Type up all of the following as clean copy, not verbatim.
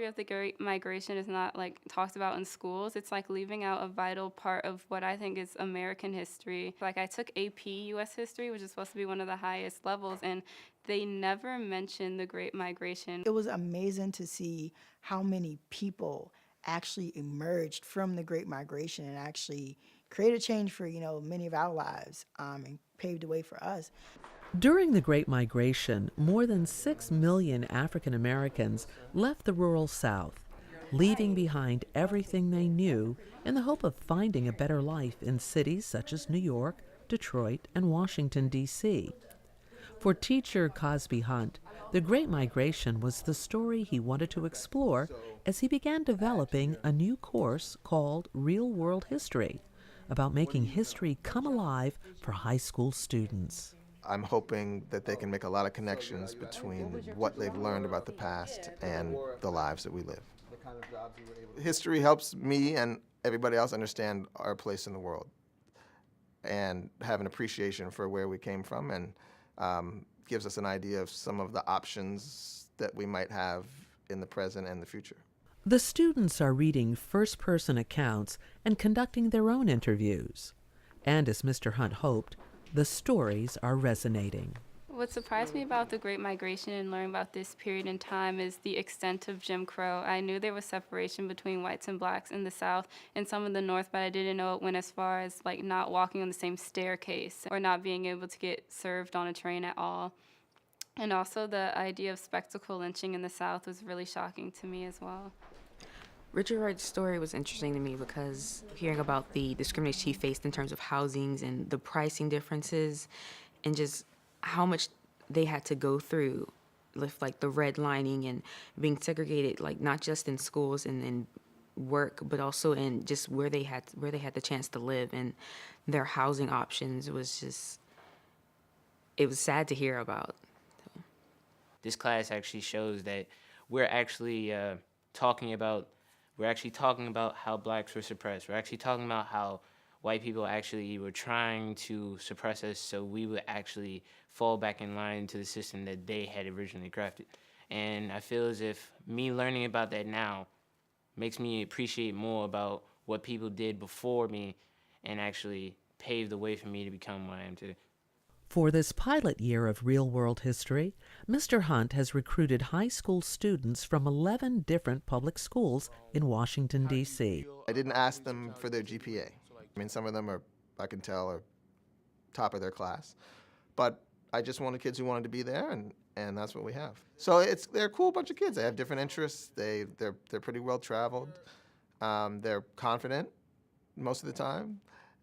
of the Great Migration is not like talked about in schools, it's like leaving out a vital part of what I think is American history. Like I took AP US history, which is supposed to be one of the highest levels, and they never mentioned the Great Migration. It was amazing to see how many people actually emerged from the Great Migration and actually created change for, many of our lives, and paved the way for us. During the Great Migration, more than 6 million African Americans left the rural South, leaving behind everything they knew in the hope of finding a better life in cities such as New York, Detroit, and Washington, D.C. For teacher Cosby Hunt, the Great Migration was the story he wanted to explore as he began developing a new course called Real World History, about making history come alive for high school students. I'm hoping that they can make a lot of connections between what they've learned about the past and the lives that we live. History helps me and everybody else understand our place in the world and have an appreciation for where we came from, and gives us an idea of some of the options that we might have in the present and the future. The students are reading first-person accounts and conducting their own interviews. And as Mr. Hunt hoped, the stories are resonating. What surprised me about the Great Migration and learning about this period in time is the extent of Jim Crow. I knew there was separation between whites and blacks in the South and some in the North, but I didn't know it went as far as like not walking on the same staircase or not being able to get served on a train at all. And also the idea of spectacle lynching in the South was really shocking to me as well. Richard Wright's story was interesting to me because hearing about the discrimination he faced in terms of housings and the pricing differences and just how much they had to go through with like the redlining and being segregated, like not just in schools and in work, but also in just where they had the chance to live, and their housing options was just, it was sad to hear about. So. This class actually shows that we're actually talking about how blacks were suppressed. We're actually talking about how white people actually were trying to suppress us so we would actually fall back in line to the system that they had originally crafted. And I feel as if me learning about that now makes me appreciate more about what people did before me and actually paved the way for me to become what I am today. For this pilot year of Real World History, Mr. Hunt has recruited high school students from 11 different public schools in Washington, D.C. I didn't ask them for their GPA. I mean, some of them I can tell, are top of their class. But I just wanted kids who wanted to be there, and that's what we have. So they're a cool bunch of kids. They have different interests. They're pretty well traveled. They're confident most of the time,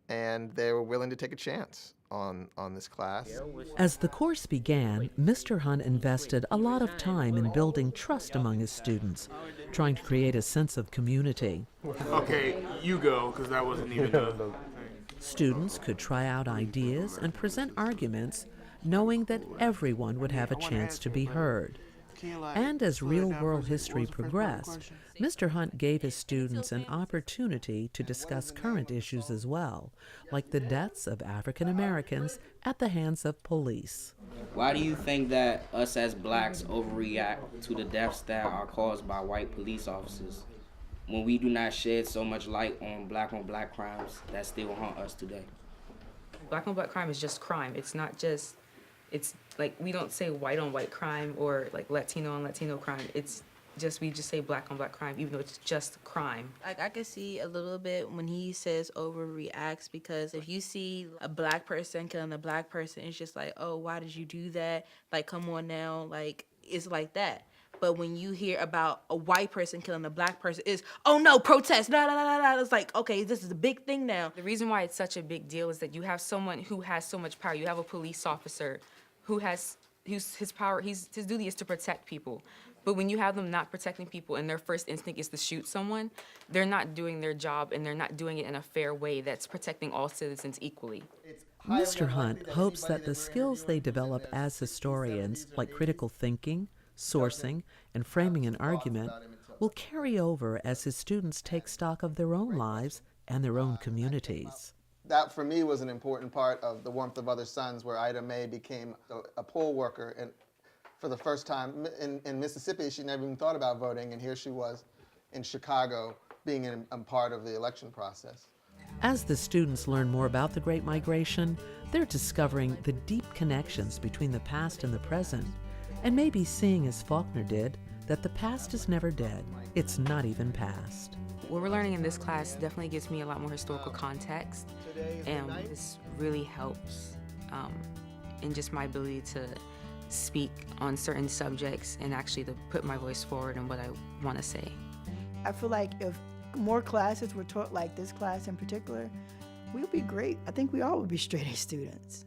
and they were willing to take a chance on this class. As the course began, Mr. Hunt invested a lot of time in building trust among his students, trying to create a sense of community. Okay, you go, because that wasn't even done. Students could try out ideas and present arguments, knowing that everyone would have a chance to be heard. And as real-world history progressed, Mr. Hunt gave his students an opportunity to discuss current issues as well, like the deaths of African Americans at the hands of police. Why do you think that us as blacks overreact to the deaths that are caused by white police officers, when we do not shed so much light on black crimes that still haunt us today? Black on black crime is just crime. It's not just, it's like, we don't say white on white crime or like Latino on Latino crime. It's just, we just say black on black crime, even though it's just crime. Like, I can see a little bit when he says overreacts, because if you see a black person killing a black person, it's just like, oh, why did you do that? Like, come on now, like, it's like that. But when you hear about a white person killing a black person, it's, oh no, protest, no, no, no, no. It's like, okay, this is a big thing now. The reason why it's such a big deal is that you have someone who has so much power. You have a police officer whose duty is to protect people. But when you have them not protecting people and their first instinct is to shoot someone, they're not doing their job, and they're not doing it in a fair way that's protecting all citizens equally. Mr. Hunt hopes that the skills they develop as historians, like critical thinking, sourcing, and framing an argument, will carry over as his students take stock of their own lives and their own communities. That, for me, was an important part of The Warmth of Other Suns, where Ida Mae became a poll worker for the first time. In Mississippi, she never even thought about voting, and here she was in Chicago being a part of the election process. As the students learn more about the Great Migration, they're discovering the deep connections between the past and the present, and maybe seeing, as Faulkner did, that the past is never dead. It's not even past. What we're learning in this class definitely gives me a lot more historical context, and this really helps in just my ability to speak on certain subjects and actually to put my voice forward and what I want to say. I feel like if more classes were taught like this class in particular, we would be great. I think we all would be straight A students.